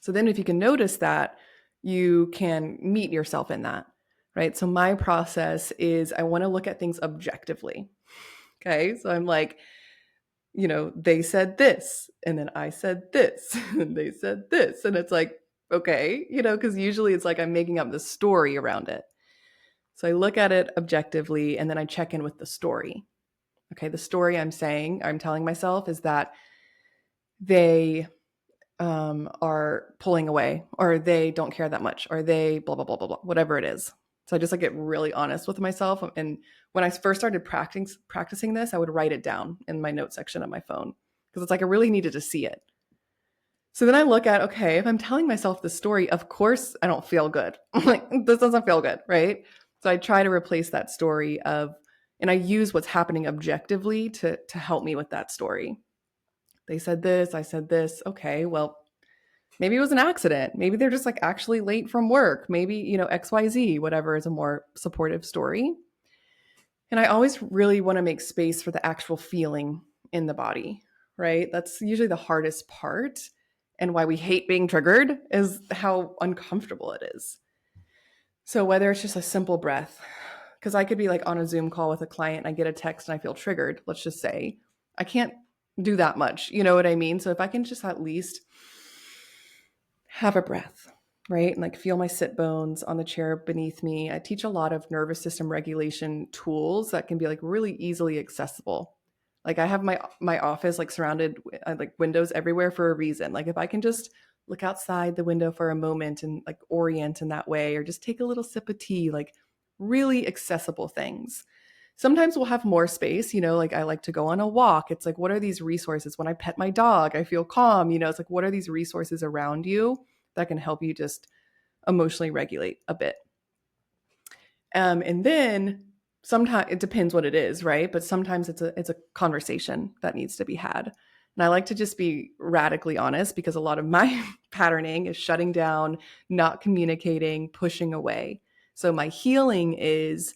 Speaker 2: So then, if you can notice that, you can meet yourself in that, right? So my process is I want to look at things objectively. Okay. So I'm like, they said this, and then I said this, and they said this. And it's like, okay, because usually it's like I'm making up the story around it. So I look at it objectively, and then I check in with the story. Okay. The story I'm telling myself is that they are pulling away, or they don't care that much, or they blah, blah, blah, blah, blah, whatever it is. So I just like get really honest with myself. And when I first started practicing this, I would write it down in my note section of my phone because it's like I really needed to see it. So then I look at, okay, if I'm telling myself the story, of course I don't feel good. I'm like, this doesn't feel good, right? So I try to replace that story and I use what's happening objectively to help me with that story. They said this, I said this. Okay, well, Maybe it was an accident. Maybe they're just like actually late from work. Maybe, XYZ, whatever is a more supportive story. And I always really want to make space for the actual feeling in the body, right? That's usually the hardest part. And why we hate being triggered is how uncomfortable it is. So, whether it's just a simple breath, because I could be like on a Zoom call with a client and I get a text and I feel triggered, let's just say, I can't do that much. You know what I mean? So, if I can just at least have a breath, right? And like feel my sit bones on the chair beneath me. I teach a lot of nervous system regulation tools that can be like really easily accessible. Like I have my office like surrounded like windows everywhere for a reason. Like if I can just look outside the window for a moment and like orient in that way, or just take a little sip of tea, like really accessible things. Sometimes we'll have more space, like I like to go on a walk. It's like, what are these resources? When I pet my dog, I feel calm. It's like, what are these resources around you that can help you just emotionally regulate a bit? And then sometimes it depends what it is, right? But sometimes it's a conversation that needs to be had. And I like to just be radically honest because a lot of my patterning is shutting down, not communicating, pushing away. So my healing is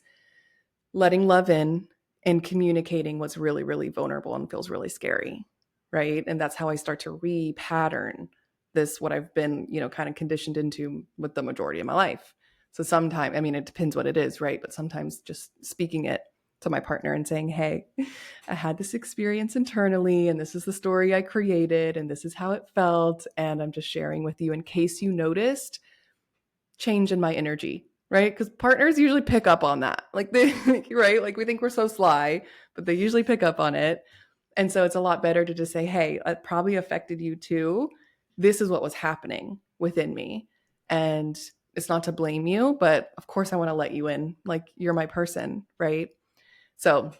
Speaker 2: letting love in and communicating what's really, really vulnerable and feels really scary. Right. And that's how I start to repattern this, what I've been, kind of conditioned into with the majority of my life. So sometimes, I mean, it depends what it is, right? But sometimes just speaking it to my partner and saying, hey, I had this experience internally, and this is the story I created, and this is how it felt. And I'm just sharing with you in case you noticed change in my energy, right? Because partners usually pick up on that. Like they, right? Like we think we're so sly, but they usually pick up on it. And so it's a lot better to just say, hey, it probably affected you too. This is what was happening within me. And it's not to blame you, but of course I want to let you in. Like you're my person, right? So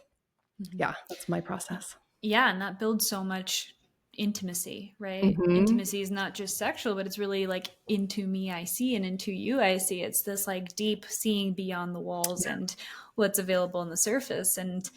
Speaker 1: Mhm.
Speaker 2: yeah, that's my process.
Speaker 1: Yeah, and that builds so much intimacy, right?
Speaker 2: Mm-hmm.
Speaker 1: Intimacy is not just sexual, but it's really like into me I see and into you I see. It's this like deep seeing beyond the walls
Speaker 2: Yeah.
Speaker 1: and what's available on the surface. And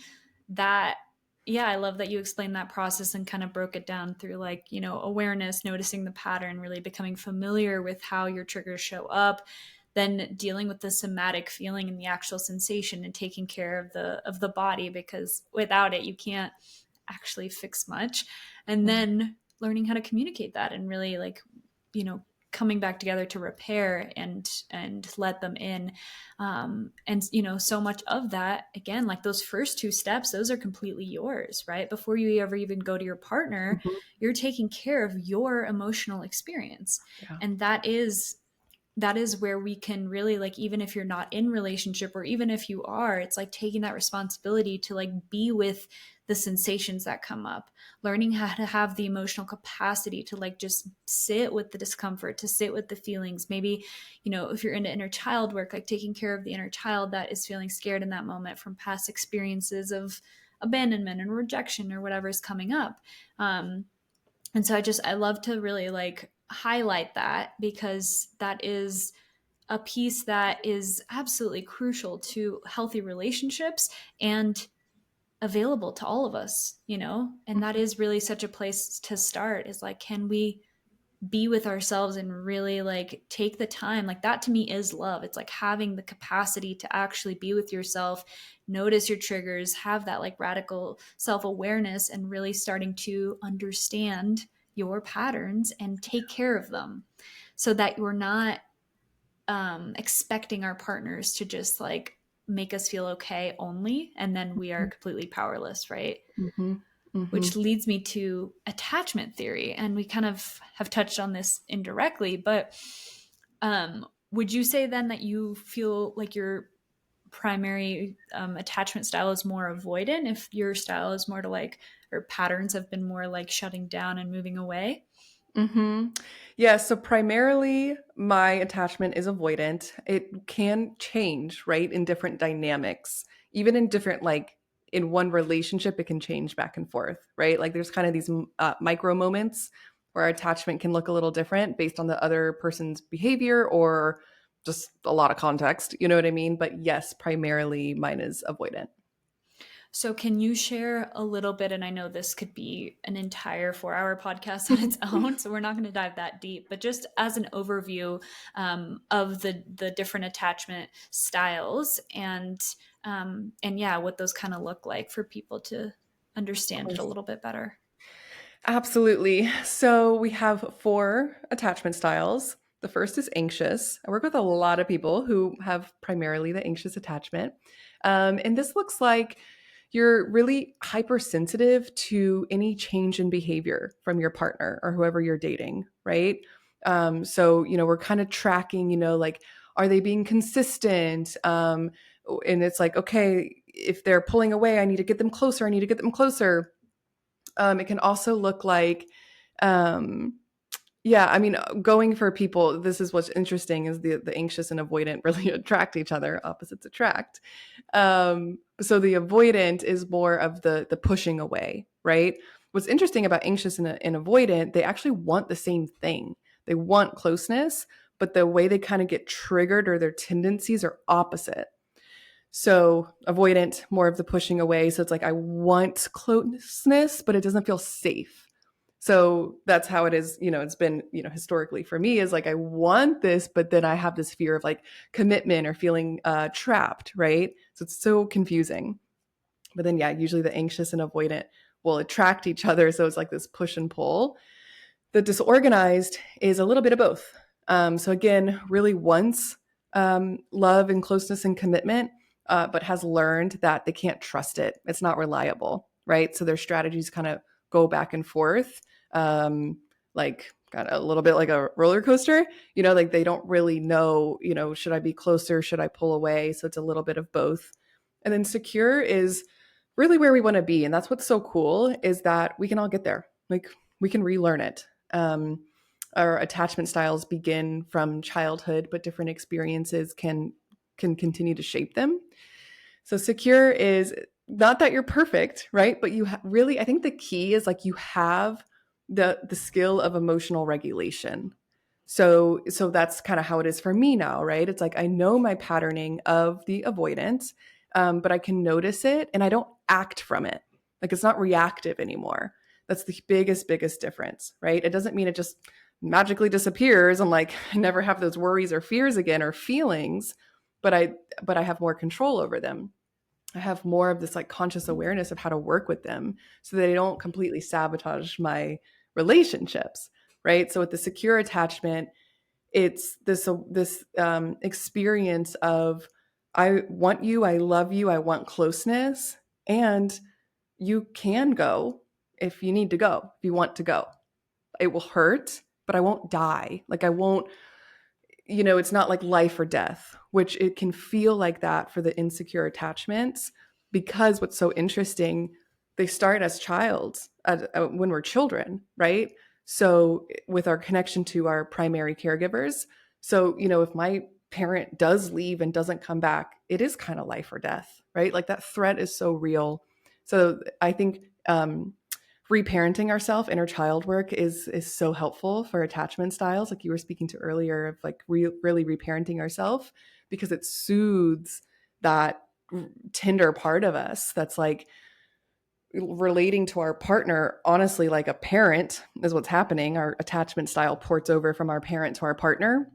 Speaker 1: that, yeah, I love that you explained that process and kind of broke it down through like, awareness, noticing the pattern, really becoming familiar with how your triggers show up, then dealing with the somatic feeling and the actual sensation and taking care of the body, because without it you can't actually fix much. And
Speaker 2: Yeah.
Speaker 1: then learning how to communicate that and really like, coming back together to repair and let them in. And so much of that, again, like those first two steps, those are completely yours, right? Before you ever even go to your partner,
Speaker 2: Mm-hmm.
Speaker 1: you're taking care of your emotional experience.
Speaker 2: Yeah.
Speaker 1: And that is where we can really, like, even if you're not in relationship, or even if you are, it's like taking that responsibility to like be with the sensations that come up, learning how to have the emotional capacity to like just sit with the discomfort, to sit with the feelings. Maybe, if you're into inner child work, like taking care of the inner child that is feeling scared in that moment from past experiences of abandonment and rejection or whatever is coming up. And so I love to really like highlight that, because that is a piece that is absolutely crucial to healthy relationships and available to all of us, and that
Speaker 2: Mm-hmm.
Speaker 1: is really such a place to start, is like, can we be with ourselves and really like take the time? Like that to me is love. It's like having the capacity to actually be with yourself, notice your triggers, have that like radical self-awareness, and really starting to understand your patterns and take care of them, so that you're not expecting our partners to just like make us feel okay only, and then we are completely powerless, right?
Speaker 2: Mm-hmm. Mm-hmm.
Speaker 1: Which leads me to attachment theory. And we kind of have touched on this indirectly, but would you say then that you feel like your primary attachment style is more avoidant, if your style is more to like, or patterns have been more like shutting down and moving away?
Speaker 2: Mm-hmm. Yeah, so primarily my attachment is avoidant. It can change, right, in different dynamics. Even in different, like in one relationship, it can change back and forth, right? Like there's kind of these micro moments where our attachment can look a little different based on the other person's behavior or just a lot of context. You know what I mean? But yes, primarily mine is avoidant.
Speaker 1: So, can you share a little bit? And I know this could be an entire 4 hour podcast on its own, so we're not going to dive that deep, but just as an overview of the different attachment styles and yeah, what those kind of look like for people to
Speaker 2: Of
Speaker 1: understand it a
Speaker 2: course.
Speaker 1: little bit better.
Speaker 2: Absolutely. So we have four attachment styles. The first is anxious. I work with a lot of people who have primarily the anxious attachment. And this looks like you're really hypersensitive to any change in behavior from your partner or whoever you're dating, right? So, we're kind of tracking, like, are they being consistent? And it's like, okay, if they're pulling away, I need to get them closer. I need to get them closer. It can also look like, um, yeah, I mean, going for people, this is what's interesting is the anxious and avoidant really attract each other, opposites attract. So the avoidant is more of the pushing away, right? What's interesting about anxious and avoidant, they actually want the same thing. They want closeness, but the way they kind of get triggered or their tendencies are opposite. So avoidant, more of the pushing away. So it's like, I want closeness, but it doesn't feel safe. So that's how it is. It's been, historically for me is like, I want this, but then I have this fear of like commitment or feeling trapped. Right. So it's so confusing. But then, yeah, usually the anxious and avoidant will attract each other. So it's like this push and pull. The disorganized is a little bit of both. So again, really wants love and closeness and commitment, but has learned that they can't trust it. It's not reliable, right? So their strategies kind of go back and forth, like kind of a little bit like a roller coaster. Like they don't really know, should I be closer? Should I pull away? So it's a little bit of both. And then secure is really where we want to be. And that's what's so cool is that we can all get there. Like we can relearn it. Um, our attachment styles begin from childhood, but different experiences can continue to shape them. So secure is not that you're perfect, right? But you really, I think the key is like you have the skill of emotional regulation. So that's kind of how it is for me now, right? It's like I know my patterning of the avoidance, but I can notice it and I don't act from it. Like it's not reactive anymore. That's the biggest difference, right? It doesn't mean it just magically disappears and like I never have those worries or fears again or feelings, but I have more control over them. I have more of this like conscious awareness of how to work with them so that they don't completely sabotage my relationships, right? So with the secure attachment, it's this experience of I want you, I love you, I want closeness, and you can go if you need to go, if you want to go. It will hurt, but I won't die. Like I won't, it's not like life or death, which it can feel like that for the insecure attachments because what's so interesting, they start as when we're children, right? So with our connection to our primary caregivers. So, if my parent does leave and doesn't come back, it is kind of life or death, right? Like that threat is so real. So I think reparenting ourselves, inner child work is so helpful for attachment styles like you were speaking to earlier of like really reparenting ourselves because it soothes that tender part of us that's like relating to our partner honestly like a parent is what's happening. Our attachment style ports over from our parent to our partner,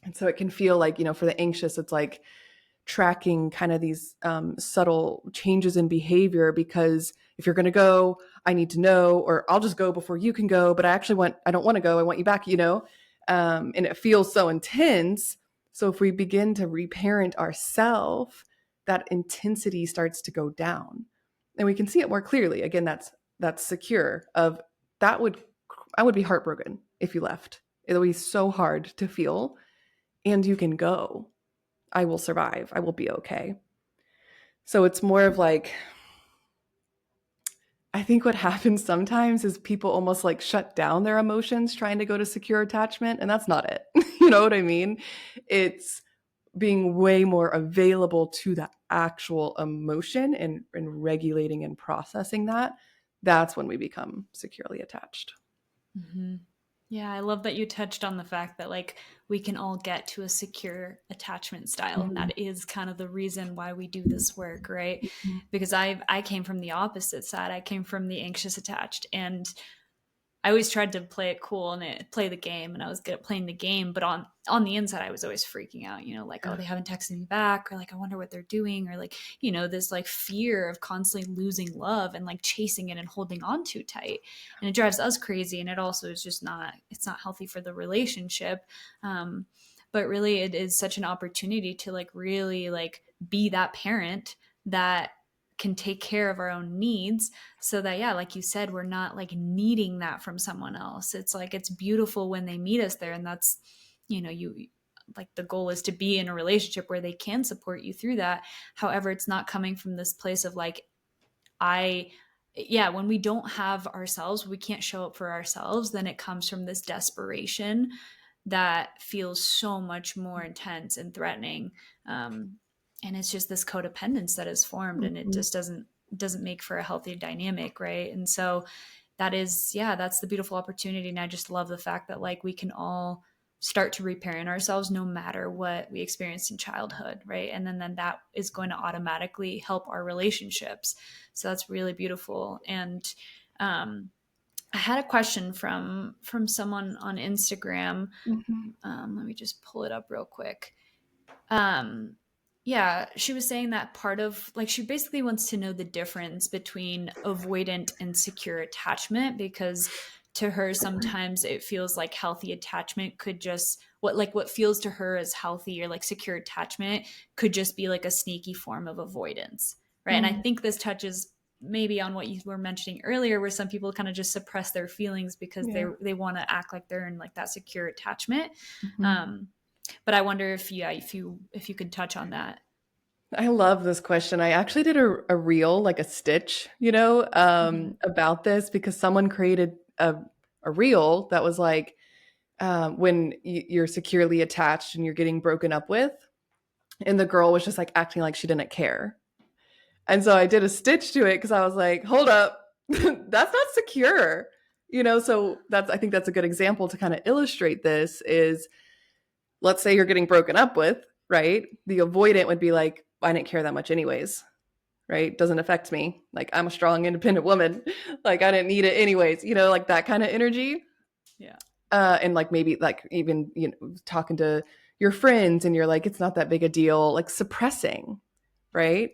Speaker 2: and so it can feel like, for the anxious it's like tracking kind of these subtle changes in behavior because if you're going to go, I need to know, or I'll just go before you can go. But I don't want to go. I want you back. And it feels so intense. So if we begin to reparent ourselves, that intensity starts to go down and we can see it more clearly. Again, that's secure of that I would be heartbroken if you left. It'll be so hard to feel and you can go. I will survive. I will be okay. So it's more of like, I think what happens sometimes is people almost like shut down their emotions trying to go to secure attachment, and that's not it. You know what I mean? It's being way more available to the actual emotion and regulating and processing that. That's when we become securely attached.
Speaker 1: Mm-hmm. Yeah, I love that you touched on the fact that like we can all get to a secure attachment style, and
Speaker 2: Mhm.
Speaker 1: that is kind of the reason why we do this work, right?
Speaker 2: Mhm.
Speaker 1: Because I came from the opposite side. I came from the anxious attached, and I always tried to play it cool and play the game, and I was good at playing the game. But on the inside, I was always freaking out. You know, like, oh,
Speaker 2: Yeah.
Speaker 1: they haven't texted me back, or like I wonder what they're doing, or like, you know, this like fear of constantly losing love and like chasing it and holding on too tight, and it drives us crazy. And it also is just not, it's not healthy for the relationship. Um, but really, it is such an opportunity to like really like be that parent that can take care of our own needs, so that, yeah, like you said, we're not like needing that from someone else. It's like it's beautiful when they meet us there, and that's, you know, you, like the goal is to be in a relationship where they can support you through that. However, it's not coming from this place of like, I, yeah, when we don't have ourselves, we can't show up for ourselves, then it comes from this desperation that feels so much more intense and threatening. um, and it's just this codependence that is formed, and it
Speaker 2: Mhm.
Speaker 1: just doesn't make for a healthy dynamic, right? And so that is, yeah, that's the beautiful opportunity. And I just love the fact that like we can all start to reparent ourselves no matter what we experienced in childhood, right? And then that is going to automatically help our relationships. So that's really beautiful. And um, I had a question from someone on Instagram.
Speaker 2: Mhm.
Speaker 1: Let me just pull it up real quick. um yeah, she was saying that part of like, she basically wants to know the difference between avoidant and secure attachment, because to her sometimes it feels like healthy attachment could just, what feels to her as healthy or like secure attachment could just be like a sneaky form of avoidance, right? And I
Speaker 2: Mm.
Speaker 1: think this touches maybe on what you were mentioning earlier, where some people kind of just suppress their feelings because
Speaker 2: Yeah.
Speaker 1: they want to act like they're in like that secure attachment.
Speaker 2: Mhm.
Speaker 1: um but I wonder if, yeah, if you could touch on that.
Speaker 2: I love this question. I actually did a reel, like a stitch,
Speaker 1: Mm-hmm.
Speaker 2: about this because someone created a reel that was like, when you're securely attached and you're getting broken up with, and the girl was just like acting like she didn't care. And so I did a stitch to it because I was like, hold up, that's not secure. So I think that's a good example to kind of illustrate this is, let's say you're getting broken up with, right? The avoidant would be like, I didn't care that much anyways, right? Doesn't affect me. Like, I'm a strong, independent woman. Like, I didn't need it anyways, like that kind of energy.
Speaker 1: Yeah.
Speaker 2: And like maybe like even, talking to your friends and you're like, it's not that big a deal, like suppressing, right?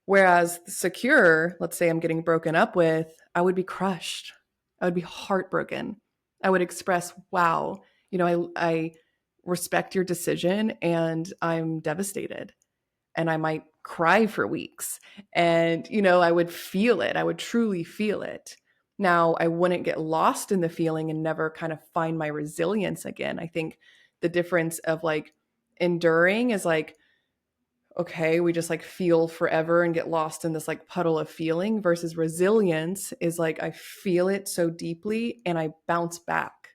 Speaker 2: Whereas secure, let's say I'm getting broken up with, I would be crushed. I would be heartbroken. I would express, wow, I respect your decision and I'm devastated. And I might cry for weeks. And, I would feel it. I would truly feel it. Now, I wouldn't get lost in the feeling and never kind of find my resilience again. I think the difference of like enduring is like, okay, we just like feel forever and get lost in this like puddle of feeling, versus resilience is like I feel it so deeply and I bounce back.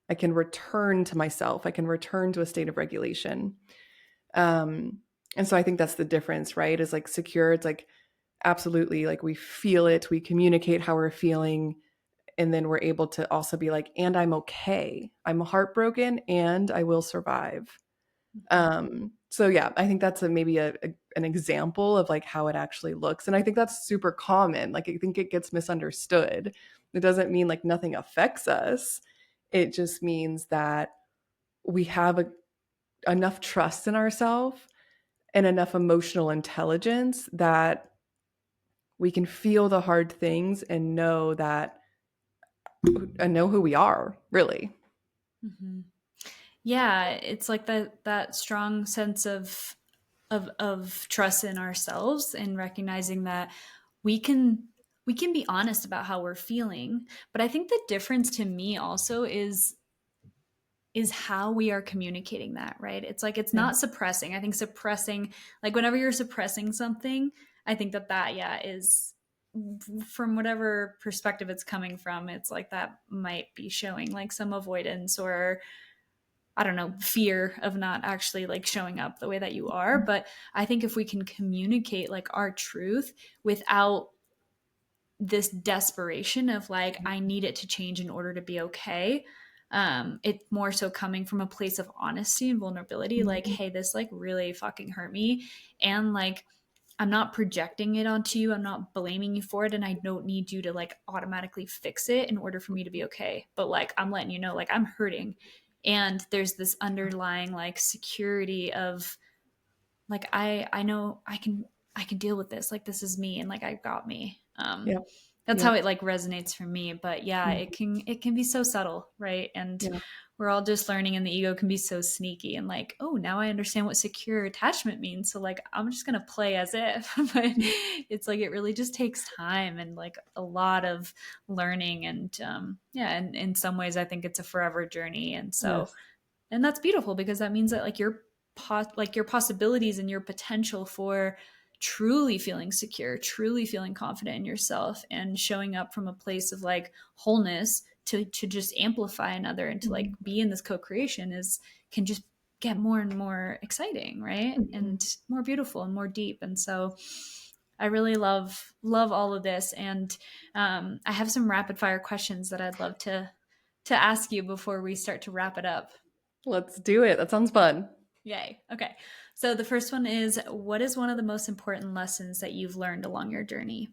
Speaker 2: I can return to myself. I can return to a state of regulation. Um, and so I think that's the difference, right? Is like secure, it's like absolutely like we feel it, we communicate how we're feeling, and then we're able to also be like, and I'm okay. I'm heartbroken and I will survive.
Speaker 1: Mm-hmm.
Speaker 2: So yeah, I think that's maybe an example of like how it actually looks. And I think that's super common. Like I think it gets misunderstood. It doesn't mean like nothing affects us. It just means that we have enough trust in ourselves and enough emotional intelligence that we can feel the hard things and know who we are, really.
Speaker 1: Mm-hmm. Yeah, it's like that strong sense of trust in ourselves, and recognizing that we can we can be honest about how we're feeling. But I think the difference to me also is how we are communicating that, right? It's like it's
Speaker 2: Yeah.
Speaker 1: not suppressing. I think suppressing, like whenever you're suppressing something, I think that yeah is, from whatever perspective it's coming from, it's like that might be showing like some avoidance, or I don't know, fear of not actually like showing up the way that you are. But I think if we can communicate like our truth without this desperation of like, I need it to change in order to be okay, It's more so coming from a place of honesty and vulnerability, like,
Speaker 2: Mhm.
Speaker 1: hey, this like really fucking hurt me. And like, I'm not projecting it onto you. I'm not blaming you for it. And I don't need you to like automatically fix it in order for me to be okay. But like, I'm letting you know, like, I'm hurting. And there's this underlying like security of like, I know I can deal with this. Like, this is me and like, I got me.
Speaker 2: Yep.
Speaker 1: That's how
Speaker 2: Yep.
Speaker 1: it like resonates for me. But yeah,
Speaker 2: Mhm.
Speaker 1: it can be so subtle, right? And
Speaker 2: Yeah.
Speaker 1: we're all just learning, and the ego can be so sneaky and like, oh, now I understand what secure attachment means. So like, I'm just gonna play as if, but it's like it really just takes time and like a lot of learning, and yeah, and in some ways, I think it's a forever journey. And so,
Speaker 2: Yes.
Speaker 1: and that's beautiful because that means that like like your possibilities and your potential for truly feeling secure, truly feeling confident in yourself and showing up from a place of like wholeness to just amplify another and to like
Speaker 2: Mhm.
Speaker 1: be in this co-creation is can just get more and more exciting, right?
Speaker 2: Mhm.
Speaker 1: And more beautiful and more deep. And so I really love all of this. And I have some rapid fire questions that I'd love to ask you before we start to wrap it up.
Speaker 2: Let's do it. That sounds fun.
Speaker 1: Yay. Okay. So the first one is, what is one of the most important lessons that you've learned along your journey?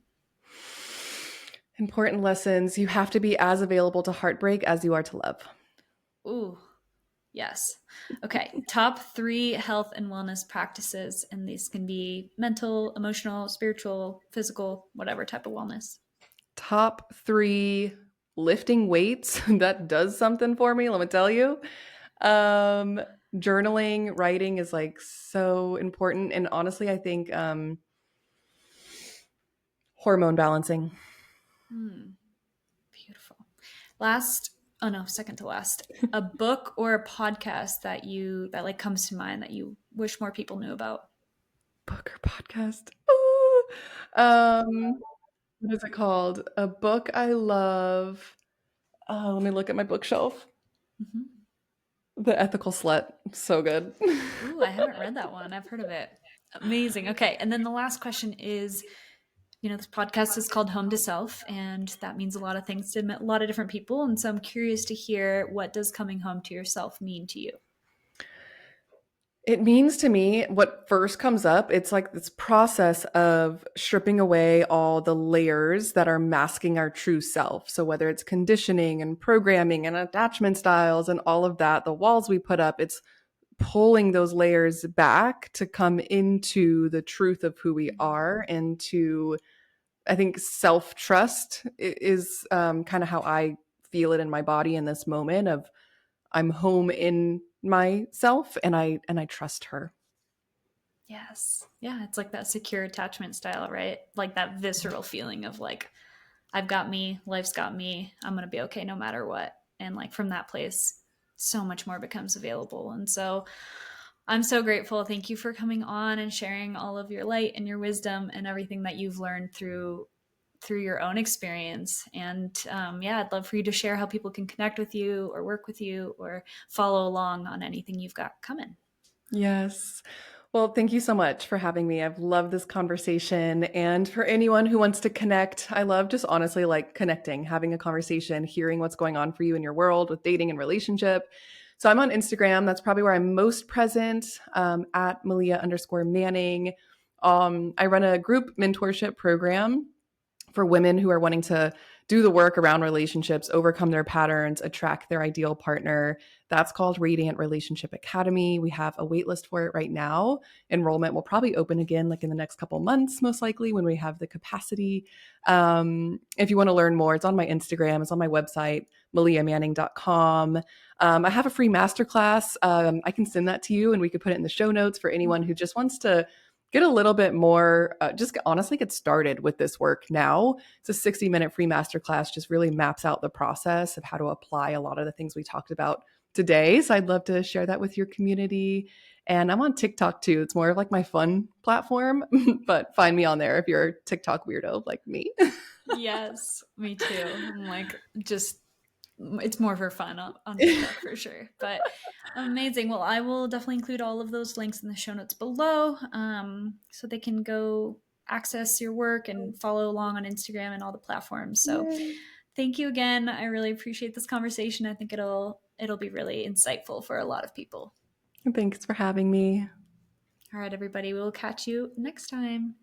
Speaker 2: Important lessons. You have to be as available to heartbreak as you are to love.
Speaker 1: Ooh, yes. Okay. Top three health and wellness practices. And these can be mental, emotional, spiritual, physical, whatever type of wellness.
Speaker 2: Top three lifting weights. That does something for me, let me tell you. Um, Journaling, writing is like so important. And honestly, I think hormone balancing.
Speaker 1: Hmm. Beautiful. Last, oh no, second to last. A book or a podcast that like comes to mind that you wish more people knew about.
Speaker 2: Book or podcast. Ooh. Um, what is it called? A book I love. Oh, let me look at my bookshelf.
Speaker 1: Mm-hmm.
Speaker 2: The Ethical Slut. So good.
Speaker 1: Ooh, I haven't read that one. I've heard of it. Amazing. Okay. And then the last question is, this podcast is called Home to Self, and that means a lot of things to a lot of different people. And so I'm curious to hear, what does coming home to yourself mean to you?
Speaker 2: It means to me what first comes up, it's like this process of stripping away all the layers that are masking our true self. So whether it's conditioning and programming and attachment styles and all of that, the walls we put up, it's pulling those layers back to come into the truth of who we are and to, I think, self trust is kind of how I feel it in my body in this moment of I'm home in myself and I trust her.
Speaker 1: Yes. Yeah. It's like that secure attachment style, right? Like that visceral feeling of like, I've got me, life's got me, I'm going to be okay no matter what. And like from that place, so much more becomes available. And so I'm so grateful. Thank you for coming on and sharing all of your light and your wisdom and everything that you've learned through your own experience. And yeah, I'd love for you to share how people can connect with you or work with you or follow along on anything you've got coming.
Speaker 2: Yes. Well, thank you so much for having me. I've loved this conversation. And for anyone who wants to connect, I love just honestly like connecting, having a conversation, hearing what's going on for you in your world with dating and relationship. So I'm on Instagram. That's probably where I'm most present, at Meleah_Manning. I run a group mentorship program for women who are wanting to do the work around relationships, overcome their patterns, attract their ideal partner. That's called Radiant Relationship Academy. We have a waitlist for it right now. Enrollment will probably open again like in the next couple months, most likely when we have the capacity. If you want to learn more, it's on my Instagram, it's on my website, meleahmanning.com. I have a free masterclass. I can send that to you and we could put it in the show notes for anyone who just wants to get a little bit more, just honestly get started with this work now. It's a 60-minute free masterclass, just really maps out the process of how to apply a lot of the things we talked about today. So I'd love to share that with your community. And I'm on TikTok too. It's more of like my fun platform, but find me on there if you're a TikTok weirdo like me.
Speaker 1: Yes, me too. I'm like, just it's more for fun on TikTok for sure. But amazing. Well, I will definitely include all of those links in the show notes below, so they can go access your work and follow along on Instagram and all the platforms. So
Speaker 2: Yay.
Speaker 1: thank you again. I really appreciate this conversation. I think it'll be really insightful for a lot of people.
Speaker 2: Thanks for having me.
Speaker 1: All right, everybody, we will catch you next time.